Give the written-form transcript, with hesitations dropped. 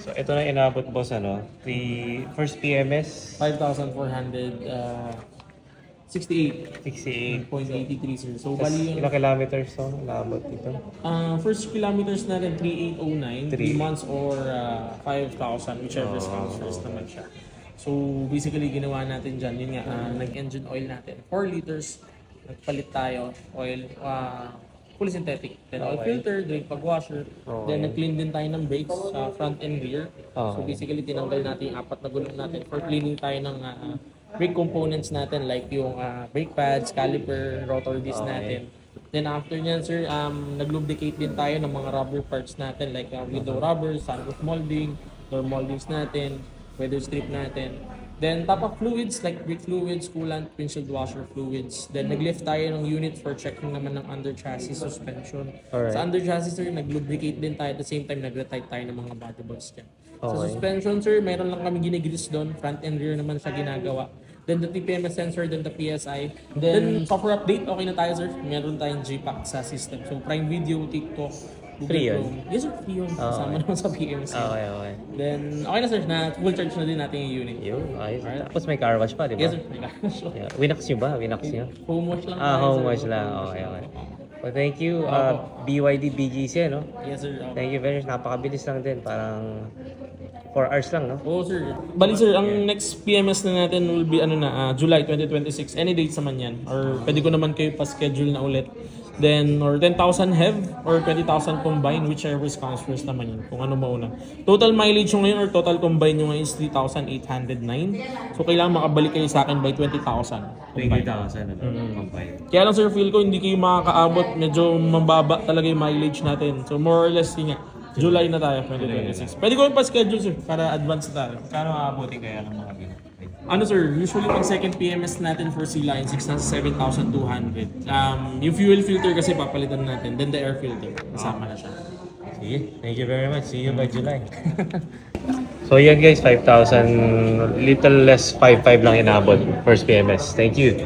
So ito na inabot boss ano, first PMS 5,468. 68. 0.83 sir. So Tas bali ilang kilometers to inabot dito? first kilometers natin 3809, 3 3. months or 5,000 whichever counts first naman siya. So basically ginawa natin dyan, yun nga, nag-engine oil natin 4 liters, nagpalit tayo oil, fully synthetic, then oil filter, drain pag washer, then nag-clean din tayo ng brakes sa front and rear. So basically tinanggal natin yung 4 na gulong natin for cleaning tayo ng brake components natin like yung brake pads, caliper, rotor disc natin. Then after nyan sir, nag-lubricate din tayo ng mga rubber parts natin like window rubber, sunroof molding, door moldings natin, weather strip natin. Then top up fluids like brake fluids, coolant, windshield washer fluids. Then nag-lift tayo ng unit for checking naman ng under chassis suspension. Sa under chassis sir, nag-lubricate din tayo at the same time nag-retight tayo ng mga body bolts dyan. Sa suspension sir, meron lang kami ginigrease doon, front and rear naman siya ginagawa. Then the TPMS sensor, then the PSI. Then software update, okay na tayo sir. Meron tayong G-Pack sa system. So Prime Video, TikTok, Free yun? Yes sir, free yun. Kasama naman sa PMC. Okay. Then okay na sir, na full charge na din natin yung unit. Yun, ayos. Tapos may car wash pa, di ba? Yes sir, may cash. Yeah. Winax nyo ba? Winax nyo? Home wash lang. Home wash lang. Okay. Well, thank you. BYD BGC, no? Yes sir. Thank you very much. Napakabilis lang din. Parang 4 hours lang, no? Oo sir. Bali sir, ang next PMS na natin will be July 2026. Any dates naman yan. Or pwede ko naman kayo pa-schedule na ulit. Then, or 10,000 HEV or 20,000 combine, whichever comes first naman yun, kung ano mauna. Total mileage nyo ngayon or total combine nyo ngayon is 3,809. So, kailangan makabalik kayo sa akin by 20,000. 20,000, combine. Kaya lang sir, feel ko hindi kayo makakaabot. Medyo mababa talaga yung mileage natin. So, more or less, yun nga, July na tayo, 2026. Pwede ko yung pa-schedule sir, para advance na tayo. Kano aabutin kaya ng mga ganun? Ano sir, usually pag second PMS natin for C-Line, 7,200. Yung fuel filter kasi papalitan natin, then the air filter, kasama na siya. Sige, thank you very much. See you by July. So yan guys, 5,000, little less 5,500 lang inabot first PMS. Thank you.